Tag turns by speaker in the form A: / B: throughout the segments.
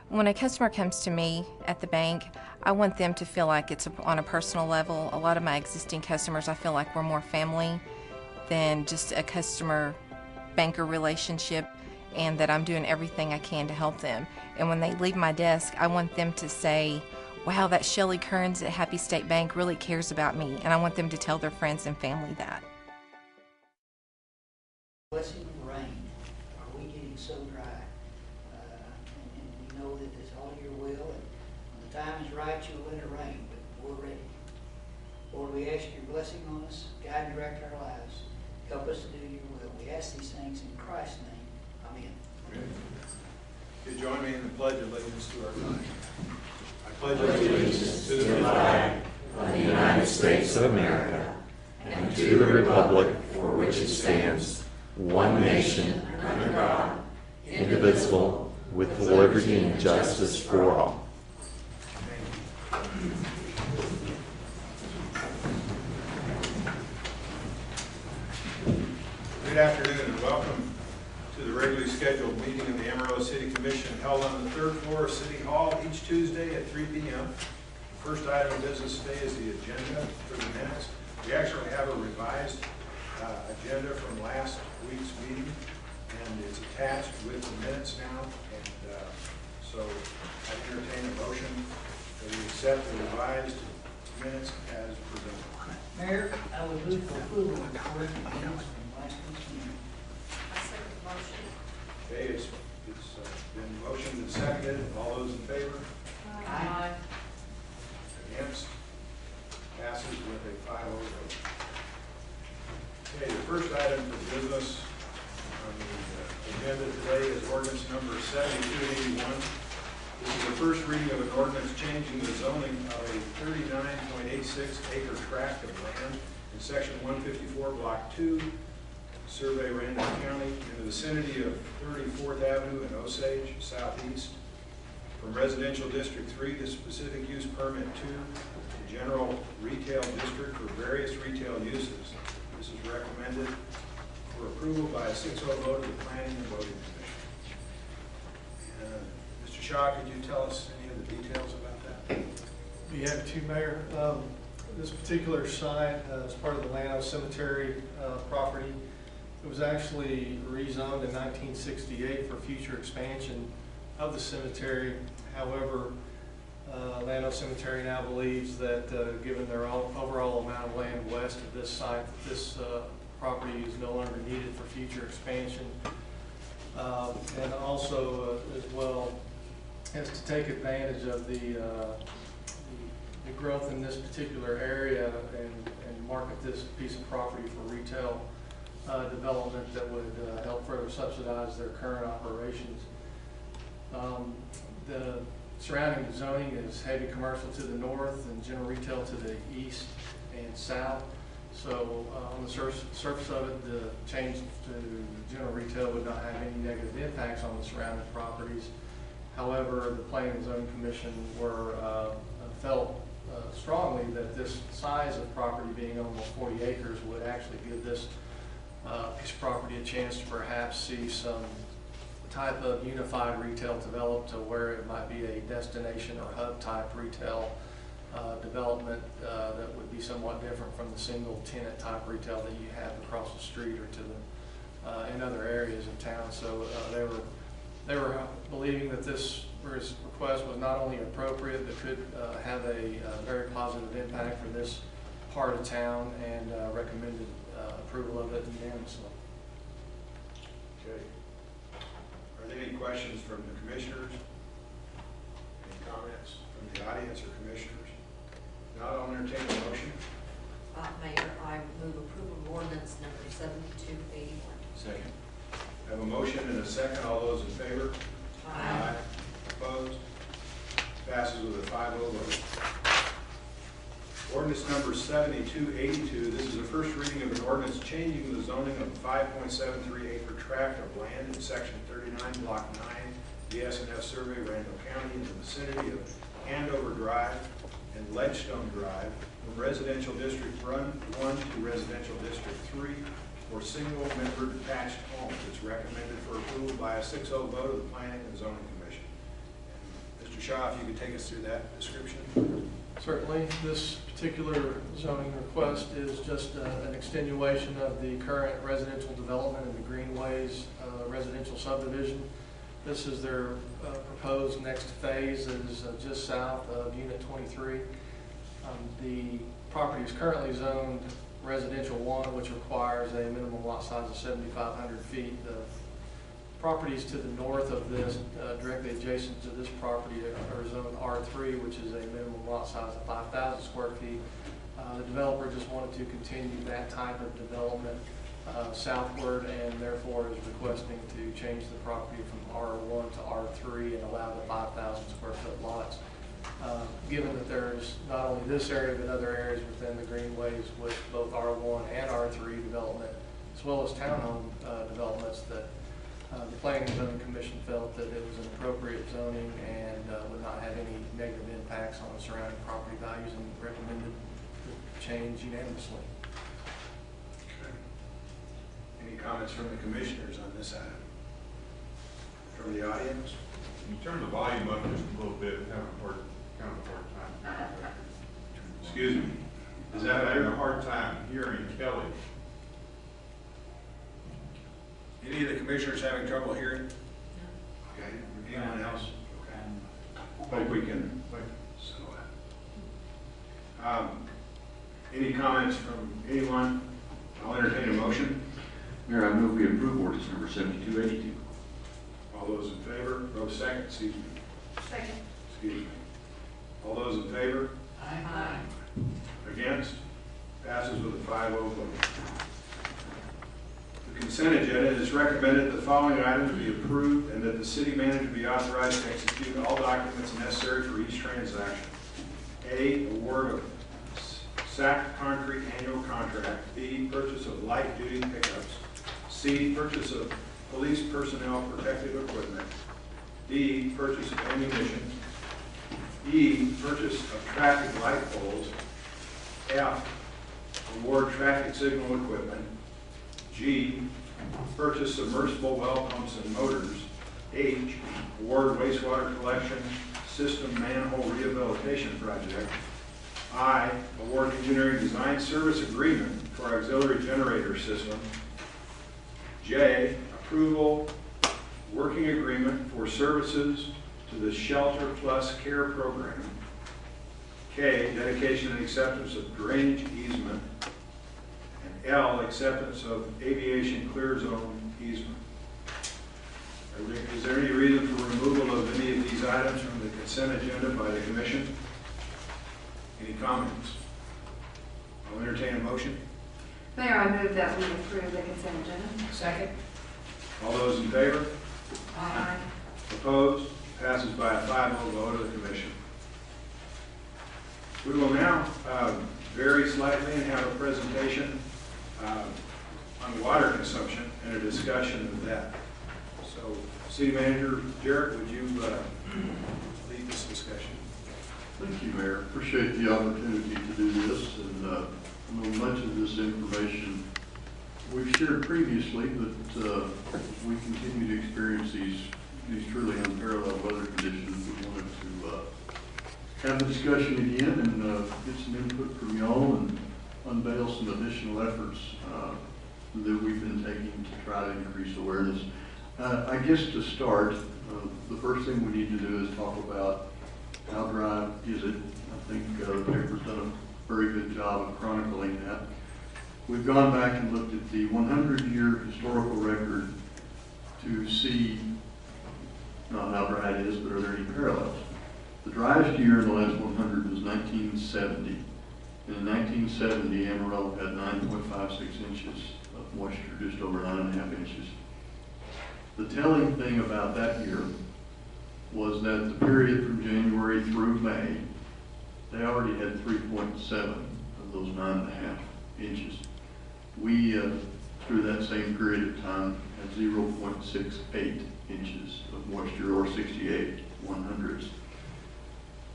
A: When a customer comes to me at the bank, I want them to feel like it's on a personal level. A lot of my existing customers, I feel like we're more family than just a customer-banker relationship, and that I'm doing everything I can to help them. And when they leave my desk, I want them to say, wow, that Shelly Kearns at Happy State Bank really cares about me, and I want them to tell their friends and family that.
B: Blessing of rain. Are we getting so dry? And we know that it's all your will, and when the time is right, you'll let it rain, but we're ready. Lord, we ask your blessing on us, guide and direct our lives. Help us to do your will. We ask these things in Christ's name. Amen.
C: Amen. If you join me in the pledge of allegiance to our flag. I pledge allegiance to the flag
D: of the United States of America and to the republic for which it stands, one nation, under God, indivisible, with liberty and justice for all.
C: Good afternoon and welcome to the regularly scheduled meeting of the Amarillo City Commission held on the third floor of City Hall each Tuesday at 3 p.m. The first item of business today is the agenda for the minutes. We actually have a revised agenda from last week's meeting, and it's attached with the minutes now. And so I entertain a motion that we accept the revised minutes as presented.
B: Mayor, I would move for approval of the corrected minutes from last week's meeting.
E: I second the motion.
C: Okay, it's been motioned and seconded. All those in favor?
E: Aye.
C: Against? Passes with a 5-0 vote. Okay, the first item for business on the agenda today is ordinance number 7281. This is the first reading of an ordinance changing the zoning of a 39.86 acre tract of land in section 154, block 2, Survey Randall County, in the vicinity of 34th Avenue and Osage, southeast, from residential district 3 to specific use permit 2 to general retail district for various retail uses. This is recommended for approval by a 6-0 vote of the Planning and Voting Commission. Mr. Shaw, could you tell us any of the details about that?
F: We have two, Mayor. This particular site is part of the Llano Cemetery property. It was actually rezoned in 1968 for future expansion of the cemetery. However, Llano Cemetery now believes that given their overall amount of land west of this site, that this property is no longer needed for future expansion. And also, as well, as to take advantage of the growth in this particular area and market this piece of property for retail development that would help further subsidize their current operations. The surrounding zoning is heavy commercial to the north and general retail to the east and south. So on the surface of it, the change to general retail would not have any negative impacts on the surrounding properties. However, the Planning and Zoning Commission felt strongly that this size of property, being almost 40 acres, would actually give this piece of property a chance to perhaps see some type of unified retail developed to where it might be a destination or hub type retail development that would be somewhat different from the single tenant type retail that you have across the street or to the in other areas of town. So they were believing that this request was not only appropriate but could have a very positive impact for this part of town, and recommended approval of it unanimously.
C: Okay. Are there any questions from the commissioners? Any comments from the audience or commissioners? Now I'll entertain a motion.
E: Mayor, I move approval of ordinance number 7281.
C: Second. I have a motion and a second. All those in favor?
E: Aye.
C: Opposed? Passes with a 5-0 vote. Ordinance number 7282. This is the first reading of an ordinance changing the zoning of a 5.73 acre tract of land in section 39, block 9, BS&F Survey, Randall County, in the vicinity of Andover Drive and Ledgestone Drive, from residential district 1 to residential district 3, for single-member detached homes. It's recommended for approval by a 6-0 vote of the Planning and Zoning Commission. And Mr. Shaw, if you could take us through that description.
F: Certainly, this particular zoning request is just an extenuation of the current residential development in the Greenways residential subdivision. This is their proposed next phase. It is just south of Unit 23. The property is currently zoned residential 1, which requires a minimum lot size of 7,500 feet. The properties to the north of this, directly adjacent to this property, are zoned R3, which is a minimum lot size of 5,000 square feet. The developer just wanted to continue that type of development southward, and therefore is requesting to change the property from R1 to R3 and allow the 5,000 square foot lots. Given that there's not only this area but other areas within the Greenways with both R1 and R3 development, as well as townhome developments, that the Planning and Zoning Commission felt that it was an appropriate zoning and would not have any negative impacts on the surrounding property values, and recommended the change unanimously.
C: Okay. Any comments from the commissioners on this item? From the audience?
G: Can you turn the volume up just a little bit? I'm having a hard time.
C: Excuse me. Is that
G: I'm having
C: better?
G: a hard time hearing Kelly.
C: Any of the commissioners having trouble hearing? Okay. Anyone else? Okay. Hope we can settle that. Any comments from anyone? I'll entertain a motion.
H: Mayor, I move we approve ordinance number 7282.
C: All those in favor? Oh, second, excuse me.
E: Second.
C: Excuse me. All those in favor?
E: Aye.
C: Against? Passes with a 5-0 vote. The consent agenda, it is recommended the following items be approved and that the city manager be authorized to execute all documents necessary for each transaction. A, award of SAC concrete annual contract. B, purchase of light duty pickups. C, purchase of police personnel protective equipment. D, purchase of ammunition. E, purchase of traffic light poles. F, award traffic signal equipment. G, purchase submersible well pumps and motors. H, award wastewater collection system manhole rehabilitation project. I, award engineering design service agreement for auxiliary generator system. J, approval working agreement for services to the Shelter Plus Care Program. K, dedication and acceptance of drainage easement. And L, acceptance of aviation clear zone easement. Is there any reason for removal of any of these items from the consent agenda by the commission? Any comments? I'll entertain a motion.
I: Mayor, I move that we approve the consent agenda.
B: Second?
C: All those in favor?
I: Aye.
C: Opposed? Passes by a 5-0 vote of the commission. We will now vary slightly and have a presentation on water consumption and a discussion of that. So, City Manager Jarrett, would you lead this discussion?
J: Thank you, Mayor. Appreciate the opportunity to do this, and I know much of this information we've shared previously, but we continue to experience these truly unparalleled weather conditions. We wanted to have the discussion again and get some input from y'all and unveil some additional efforts that we've been taking to try to increase awareness. I guess to start, the first thing we need to do is talk about how dry is it. I think the paper's done a very good job of chronicling that. We've gone back and looked at the 100-year historical record to see not how dry it is, but are there any parallels. The driest year in the last 100 was 1970. And in 1970, Amarillo had 9.56 inches of moisture, just over 9.5 inches. The telling thing about that year was that the period from January through May, they already had 3.7 of those 9.5 inches. We, through that same period of time, had 0.68 inches of moisture, or 68/100ths.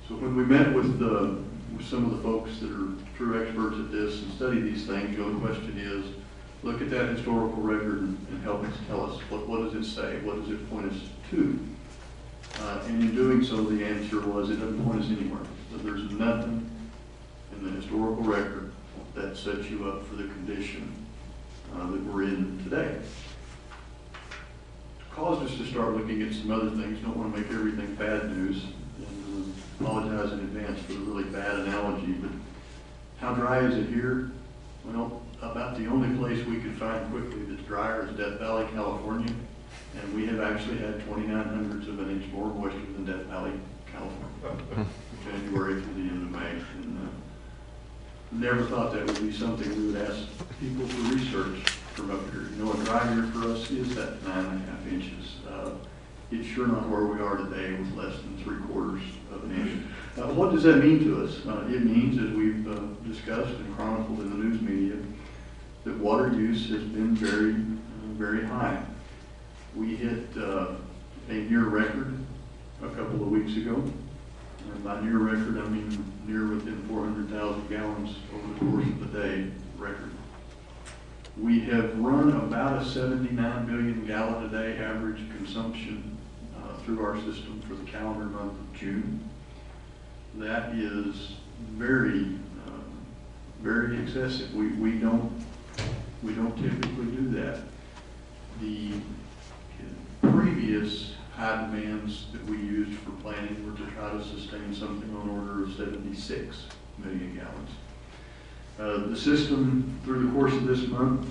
J: So when we met with some of the folks that are true experts at this and study these things, the question is, look at that historical record and help us tell us, what does it say? What does it point us to? And in doing so, the answer was it doesn't point us anywhere. That there's nothing in the historical record that sets you up for the condition that we're in today. Caused us to start looking at some other things. Don't want to make everything bad news, and apologize in advance for the really bad analogy, but how dry is it here? Well, about the only place we could find quickly that's drier is Death Valley, California, and we have actually had 29/100 of an inch more moisture than Death Valley, California, January through the end of May. And never thought that would be something we would ask people for research from up here. You know, a dry year for us is that 9.5 inches. It's sure not where we are today with less than 3/4 of an inch. What does that mean to us? It means, as we've discussed and chronicled in the news media, that water use has been very, very high. We hit a near record a couple of weeks ago. And by near record, I mean near within 400,000 gallons over the course of the day record. We have run about a 79 million gallon a day average consumption through our system for the calendar month of June. That is very, very excessive. We don't typically do that. The previous high demands that we used for planning were to try to sustain something on order of 76 million gallons. The system through the course of this month,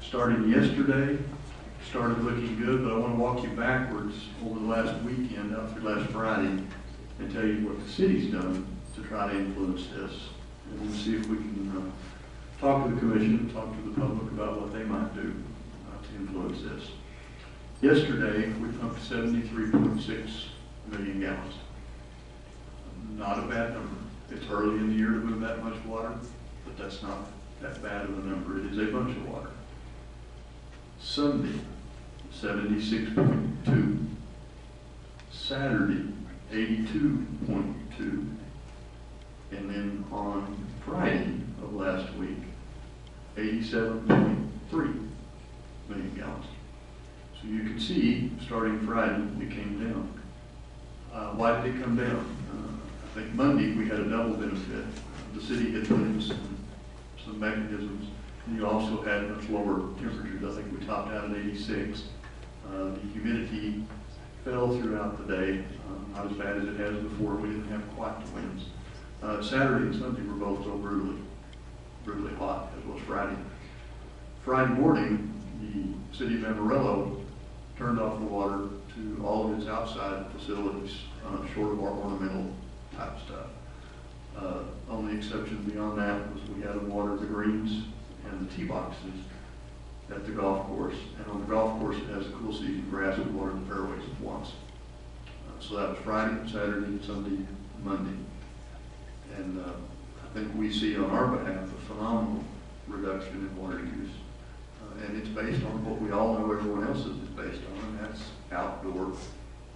J: starting yesterday, started looking good, but I want to walk you backwards over the last weekend, up through last Friday, and tell you what the city's done to try to influence this. And we'll see if we can talk to the commission, talk to the public about what they might do to influence this. Yesterday, we pumped 73.6 million gallons. Not a bad number. It's early in the year to move that much water, but that's not that bad of a number. It is a bunch of water. Sunday, 76.2. Saturday, 82.2. And then on Friday of last week, 87.3 million gallons. So you can see, starting Friday, it came down. Why did it come down? I think Monday we had a double benefit. The city had put in some mechanisms. And you also had much lower temperatures. I think we topped out at 86. The humidity fell throughout the day, not as bad as it has before. We didn't have quite the winds. Saturday and Sunday were both so brutally hot, as was Friday. Friday morning, the city of Amarillo turned off the water to all of its outside facilities, short of our ornamental type stuff. Only exception beyond that was we had to water the greens and the tee boxes at the golf course. And on the golf course, it has a cool season grass. We watered the fairways once. So that was Friday, Saturday, Sunday, Monday. And I think we see on our behalf a phenomenal reduction in water use. And it's based on what we all know everyone else's is based on, and that's outdoor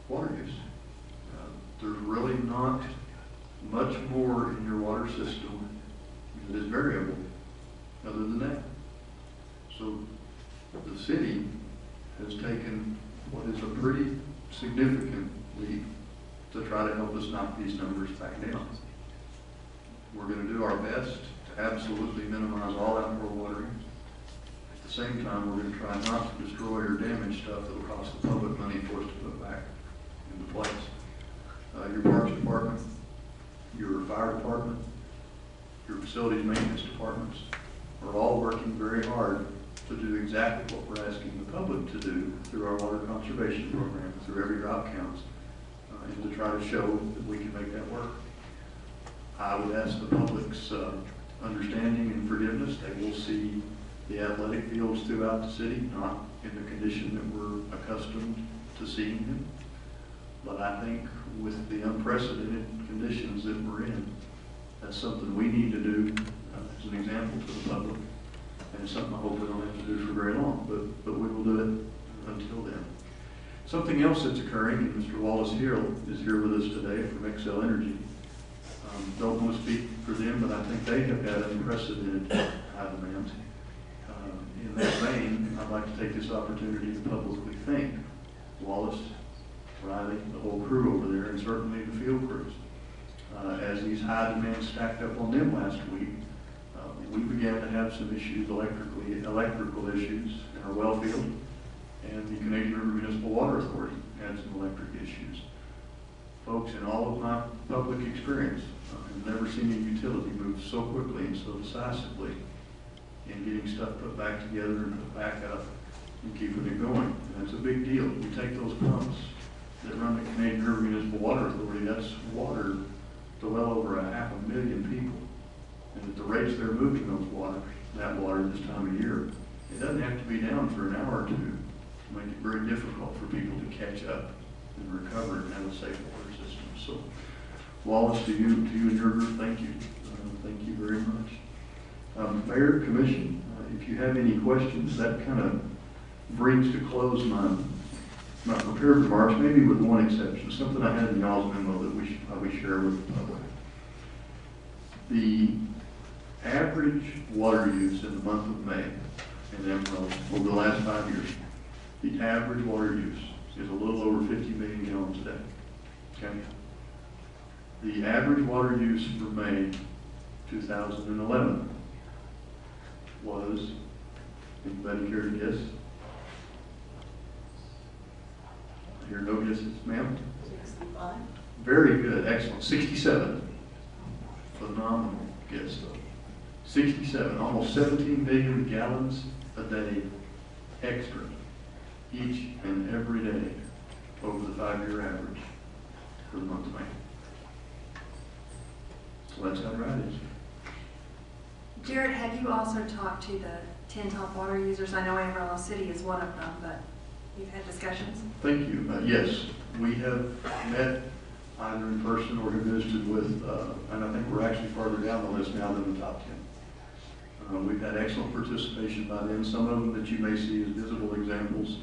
J: water use. There's really not much more in your water system that is variable other than that. So the city has taken what is a pretty significant leap to try to help us knock these numbers back down. We're going to do our best to absolutely minimize all outdoor watering. At the same time, we're going to try not to destroy or damage stuff that will cost the public money for us to put back into place. Your parks department, your fire department, your facilities maintenance departments are all working very hard to do exactly what we're asking the public to do through our water conservation program, through every drop counts, and to try to show that we can make that work. I would ask the public's understanding and forgiveness. They will see the athletic fields throughout the city, not in the condition that we're accustomed to seeing them. But I think with the unprecedented conditions that we're in, that's something we need to do as an example to the public. And it's something I hope we don't have to do for very long, but we will do it until then. Something else that's occurring, and Mr. Wallace Hill is here with us today from Excel Energy. Don't want to speak for them, but I think they have had unprecedented high demands. In that vein, I'd like to take this opportunity to publicly thank Wallace Riley, the whole crew over there, and certainly the field crews. As these high demands stacked up on them last week, we began to have some issues electrical issues in our well field, and the Canadian River Municipal Water Authority had some electric issues. Folks, in all of my public experience, I've never seen a utility move so quickly and so decisively in getting stuff put back together and put back up and keeping it going. And that's a big deal. You take those pumps that run the Canadian River Municipal Water Authority, that's water to well over 500,000 people. And at the rates they're moving that water this time of year, it doesn't have to be down for an hour or two to make it very difficult for people to catch up and recover and have a safe water system. So, Wallace, to you and your group, thank you. Thank you very much. Mayor, Commission, if you have any questions, that kind of brings to close my prepared remarks, maybe with one exception, something I had in y'all's memo that we should probably share with the public. The average water use in the month of May in Amarillo over the last 5 years, the average water use is a little over 50 million gallons a day. Okay? The average water use for May 2011 was, anybody care to guess? I hear no guesses, ma'am?
E: 65.
J: Very good, excellent. 67. Phenomenal guess, though. 67, almost 17 million gallons a day extra each and every day over the 5-year average for the month of May. So that's how right it is.
I: Jared, have you also talked to the 10 top water users? I know Amarillo City is one of them, but you've had discussions?
J: Thank you. Yes, we have met either in person or have visited with, and I think we're actually farther down the list now than the top 10. We've had excellent participation by them. Some of them that you may see as visible examples.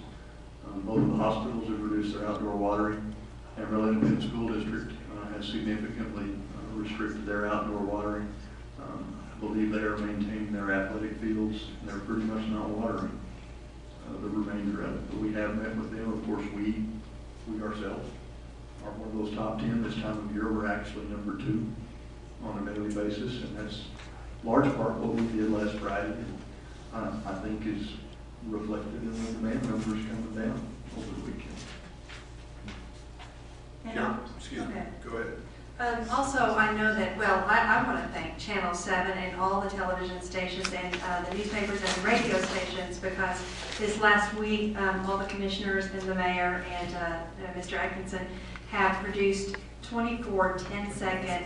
J: Both of the hospitals have reduced their outdoor watering. Amarillo Independent School District has significantly restricted their outdoor watering. I believe they are maintaining their athletic fields. They're pretty much not watering the remainder of it. But we have met with them. Of course, we ourselves are one of those top 10. This time of year, we're actually number 2 on a daily basis, and that's large part what we did last Friday. I think is reflected in the demand numbers coming down over the weekend.
I: Yeah.
C: Excuse me.
I: Okay.
C: Go ahead.
I: Also, I know that, well, I want to thank Channel 7 and all the television stations and the newspapers and the radio stations, because this last week, all the commissioners and the mayor and Mr. Atkinson have produced 24 10-second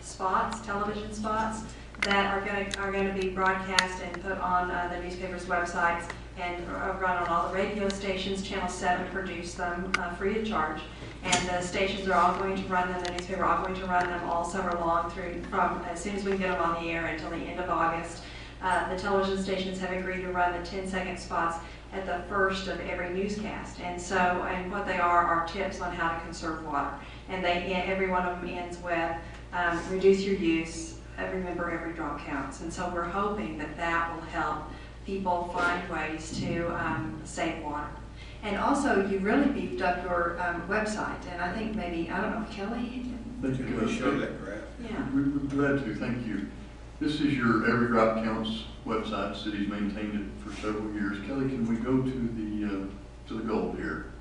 I: spots, television spots, that are going to be broadcast and put on the newspapers' websites and run on all the radio stations. Channel 7 produced them free of charge. And the stations are all going to run them, the newspaper are all going to run them all summer long from as soon as we can get them on the air until the end of August. The television stations have agreed to run the 10-second spots at the first of every newscast. And what they are tips on how to conserve water. And every one of them ends with reduce your use, remember every drop counts. And so we're hoping that will help people find ways to save water. And also, you really beefed up your website, and I think maybe, I don't know, Kelly?
C: Can we show that graph?
I: Yeah.
J: We're glad to, thank you. This is your Every Drop Counts website. The city's maintained it for several years. Kelly, can we go to the goal here?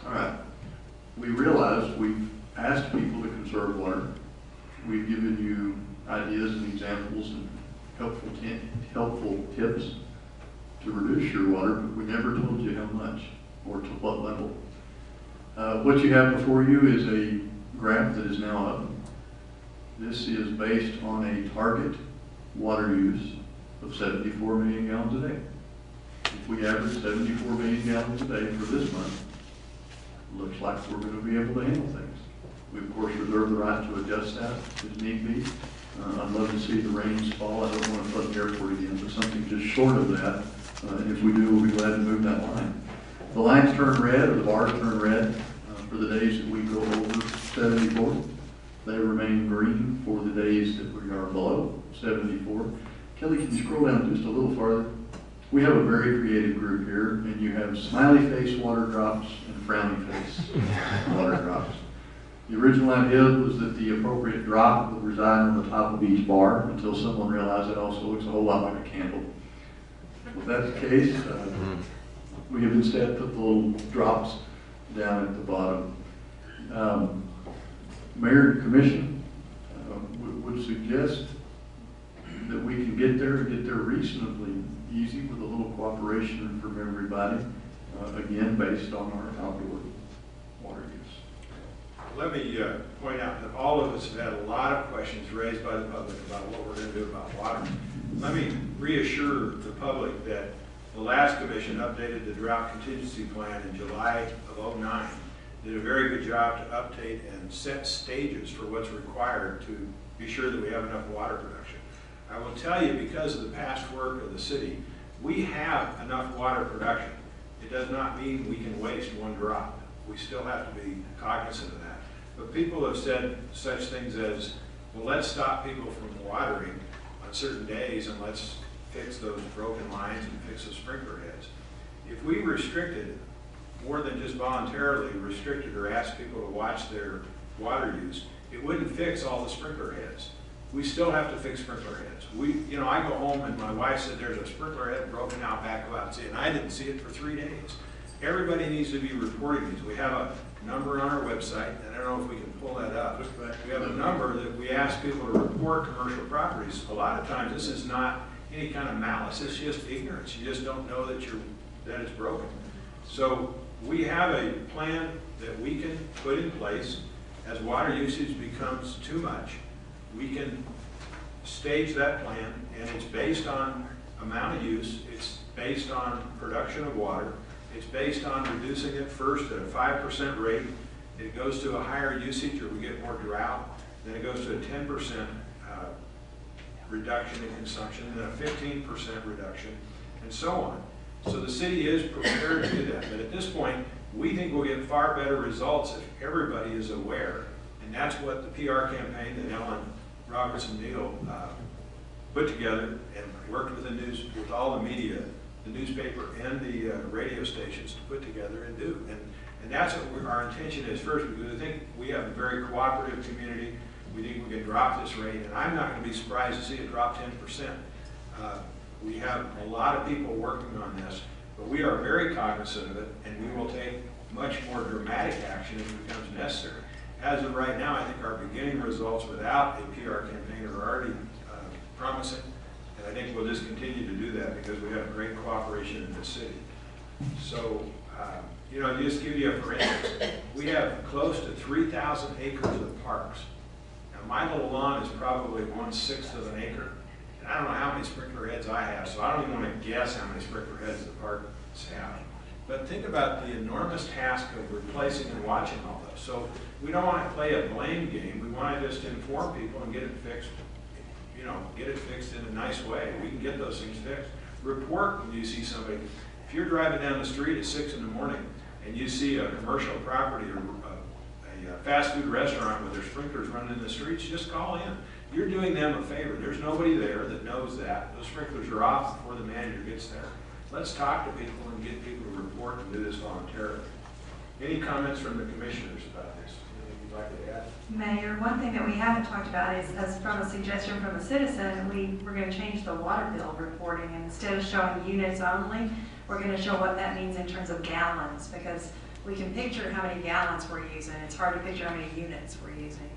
J: All right. We realized we've asked people to conserve water. We've given you ideas and examples and helpful tips to reduce your water, but we never told you how much or to what level. What you have before you is a graph that is now up. This is based on a target water use of 74 million gallons a day. If we average 74 million gallons a day for this month, looks like we're going to be able to handle things. We, of course, reserve the right to adjust that as need be. I'd love to see the rains fall. I don't want to flood the airport again, but something just short of that. And if we do, we'll be glad to move that line. The lines turn red, or the bars turn red, for the days that we go over 74. They remain green for the days that we are below 74. Kelly, can you scroll down just a little farther? We have a very creative group here, and you have smiley face water drops and frowny face water drops. The original idea was that the appropriate drop would reside on the top of each bar until someone realized it also looks a whole lot like a candle. If that's the case, we have instead put the little drops down at the bottom. Mayor and Commission would suggest that we can get there and get there reasonably easy with a little cooperation from everybody, again, based on our outdoor water use.
C: Let me point out that all of us have had a lot of questions raised by the public about what we're going to do about water. Let me reassure the public that the last commission updated the drought contingency plan in July of '09. Did a very good job to update and set stages for what's required to be sure that we have enough water production. I will tell you, because of the past work of the city, we have enough water production. It does not mean we can waste one drop. We still have to be cognizant of that. But people have said such things as, well, let's stop people from watering on certain days and let's fix those broken lines and fix the sprinkler heads. If we restricted, more than just voluntarily restricted or asked people to watch their water use, it wouldn't fix all the sprinkler heads. We still have to fix sprinkler heads. I go home and my wife said there's a sprinkler head broken out back, go out and see it, and I didn't see it for 3 days. Everybody needs to be reporting these. We have a number on our website, and I don't know if we can pull that up. We have a number that we ask people to report commercial properties. A lot of times this is not any kind of malice, it's just ignorance. You just don't know that it's broken. So we have a plan that we can put in place as water usage becomes too much. We can stage that plan, and it's based on amount of use, it's based on production of water, it's based on reducing it first at a 5% rate. It goes to a higher usage or we get more drought, then it goes to a 10% reduction in consumption, then a 15% reduction, and so on. So the city is prepared to do that, but at this point, we think we'll get far better results if everybody is aware, and that's what the PR campaign that Ellen Robertson Neal put together and worked with with all the media, the newspaper and the radio stations to put together and do. And that's what our intention is first, because I think we have a very cooperative community. We think we can drop this rate, and I'm not going to be surprised to see it drop 10%. We have a lot of people working on this, but we are very cognizant of it, and we will take much more dramatic action if it becomes necessary. As of right now, I think our beginning results without a PR campaign are already promising, and I think we'll just continue to do that because we have great cooperation in the city. So, just give you a for instance, we have close to 3,000 acres of parks. Now, my little lawn is probably 1/6 of an acre, and I don't know how many sprinkler heads I have, so I don't even want to guess how many sprinkler heads the parks have. But think about the enormous task of replacing and watching all those. So we don't want to play a blame game. We want to just inform people and get it fixed. Get it fixed in a nice way. We can get those things fixed. Report when you see somebody. If you're driving down the street at 6 in the morning and you see a commercial property or a fast food restaurant with their sprinklers running in the streets, just call in. You're doing them a favor. There's nobody there that knows that. Those sprinklers are off before the manager gets there. Let's talk to people and get people to report and do this voluntarily. Any comments from the commissioners about this? Anything you'd like to add?
I: Mayor, one thing that we haven't talked about is, as from a suggestion from a citizen, we're going to change the water bill reporting, and instead of showing units only, we're going to show what that means in terms of gallons, because we can picture how many gallons we're using. It's hard to picture how many units we're using.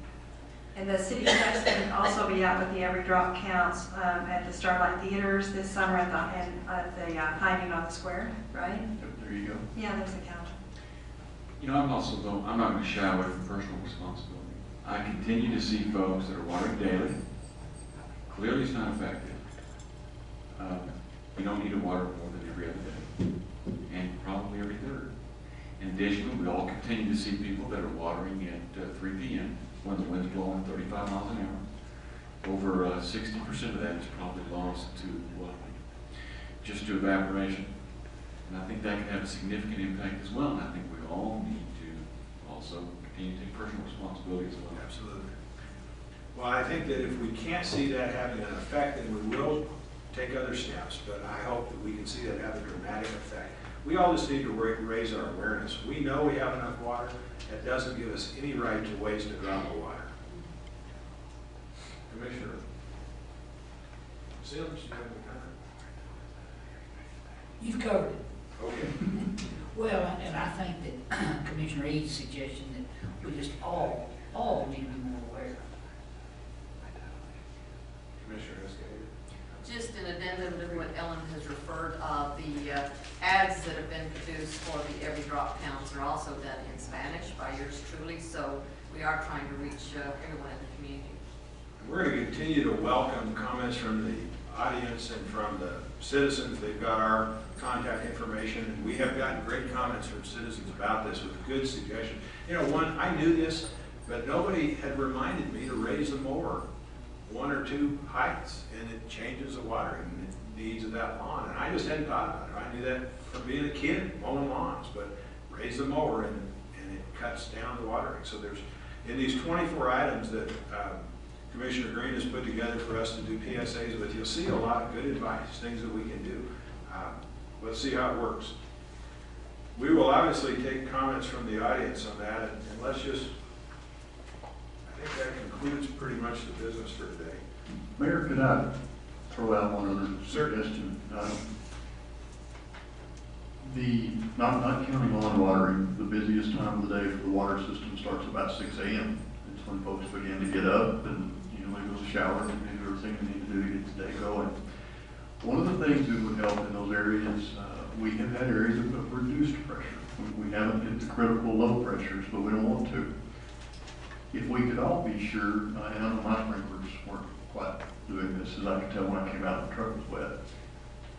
I: And the city checks can also be out with the Every Drop Counts at the Starlight Theaters this summer at the High Noon on the Square, right?
J: Yep, there you go.
I: Yeah, there's the count.
H: I'm not going to shy away from personal responsibility. I continue to see folks that are watering daily. Clearly it's not effective. You don't need to water more than every other day, and probably every third. In addition, we all continue to see people that are watering at 3 p.m. when the wind's blowing 35 miles an hour. Over 60% of that is probably lost just to evaporation. And I think that can have a significant impact as well, and I think we all need to also continue to take personal responsibility as well.
C: Absolutely. Well, I think that if we can't see that having an effect, then we will take other steps, but I hope that we can see that have a dramatic effect. We all just need to raise our awareness. We know we have enough water. That doesn't give us any right to waste a drop of water. Commissioner Sims, you have any comment?
B: You've covered it.
C: Okay.
B: Well, and I think that Commissioner Eads' suggestion that we just all need to be more aware.
C: Commissioner Escape.
E: Just an addendum to what Ellen has referred, the ads that have been produced for the Every Drop Counts are also done in Spanish by yours truly, so we are trying to reach everyone in the community.
C: We're going to continue to welcome comments from the audience and from the citizens. They've got our contact information, and we have gotten great comments from citizens about this with good suggestions. You know, one, I knew this, but nobody had reminded me to raise the mower 1 or 2 heights, and it changes the watering needs of that lawn. And I just hadn't thought about it. I knew that from being a kid, mowing lawns, but raise the mower and it cuts down the watering. So there's, in these 24 items that Commissioner Green has put together for us to do PSAs with, you'll see a lot of good advice, things that we can do. Let's see how it works. We will obviously take comments from the audience on that, and let's just, I think that concludes pretty much the business for today.
J: Mayor, could I throw out one other suggestion? Not counting lawn watering, the busiest time of the day for the water system starts about 6 a.m. It's when folks begin to get up and, you know, they go to the shower and do everything they need to do to get the day going. One of the things that would help in those areas, we have had areas of reduced pressure. We haven't hit the critical low pressures, but we don't want to. If we could all be sure, and I know my sprinklers weren't quite doing this, as I could tell when I came out, the truck was wet.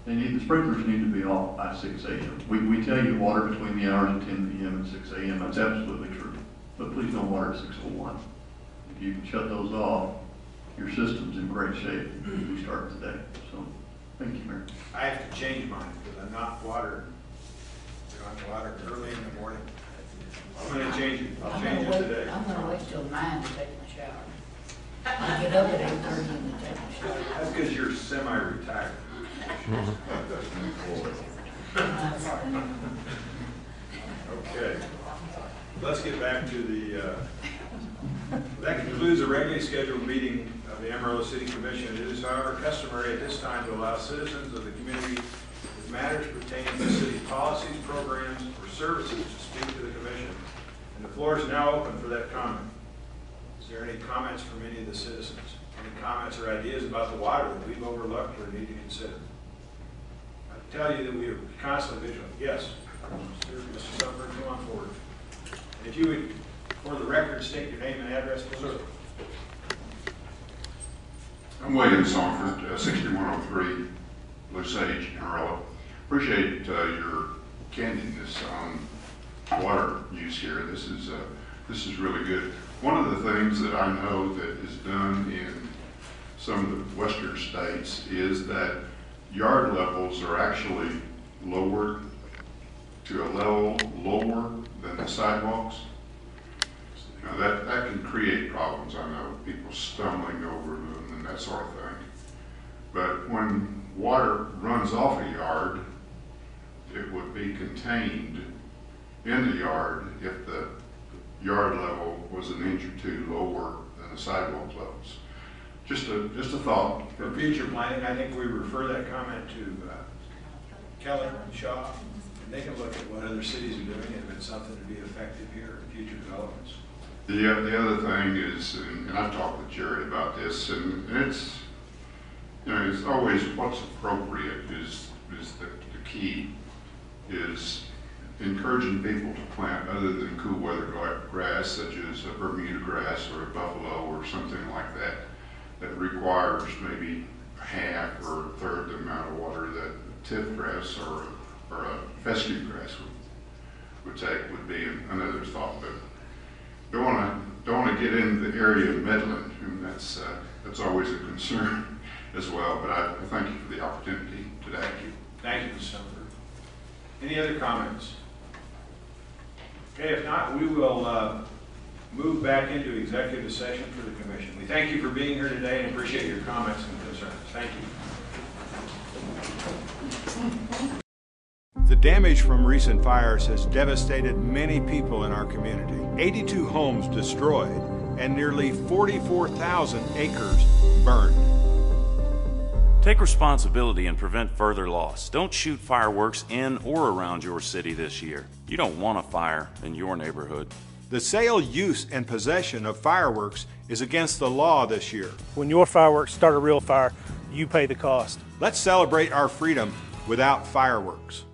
J: The sprinklers need to be off by 6 a.m. We tell you water between the hours of 10 p.m. and 6 a.m. That's absolutely true. But please don't water at 6:01. If you can shut those off, your system's in great shape as we start today. So, thank you, Mayor.
C: I have to change mine because I'm not watering. I'm watering early in the morning. I'm going to change it. I'll change it today.
B: I'm gonna wait till 9 to take my shower. I get up at 8:30 and take my shower.
C: That's because you're semi-retired. Okay. Let's get back to the, that concludes the regularly scheduled meeting of the Amarillo City Commission. It is, however, customary at this time to allow citizens of the community with matters pertaining to city policies, programs, or services to speak to the commission. And the floor is now open for that comment. Is there any comments from any of the citizens? Any comments or ideas about the water that we've overlooked or need to consider? I tell you that we are constantly vigilant. Yes, Mr. Sumner, come on forward. And if you would, for the record, state your name and address, please.
G: I'm William Somford, 6103 Osage, Amarillo. Appreciate your candidness on water use here. This is really good. One of the things that I know that is done in some of the western states is that yard levels are actually lowered to a level lower than the sidewalks. Now that can create problems. I know, people stumbling over them and that sort of thing. But when water runs off a yard, it would be contained in the yard if the yard level was an inch or two lower than the sidewalk levels. Just a thought.
C: For future planning, I think we refer that comment to Kelly and Shaw, and they can look at what other cities are doing and if it's something to be effective here in future developments.
G: The other thing is, and I've talked with Jerry about this, and it's, you know, it's always what's appropriate is the key, is encouraging people to plant other than cool weather grass, such as a Bermuda grass or a buffalo or something like that, that requires maybe half or a third the amount of water that tip grass or a fescue grass would take, would be another thought. But don't want to get into the area of meddling, and that's always a concern as well. But I thank you for the opportunity today.
C: Thank you, Mr. Sumford. Any other comments? Okay, if not, we will move back into executive session for the commission. We thank you for being here today and appreciate your comments and concerns. Thank you. The damage from recent fires has devastated many people in our community. 82 homes destroyed and nearly 44,000 acres burned.
K: Take responsibility and prevent further loss. Don't shoot fireworks in or around your city this year. You don't want a fire in your neighborhood.
C: The sale, use, and possession of fireworks is against the law this year.
L: When your fireworks start a real fire, you pay the cost.
C: Let's celebrate our freedom without fireworks.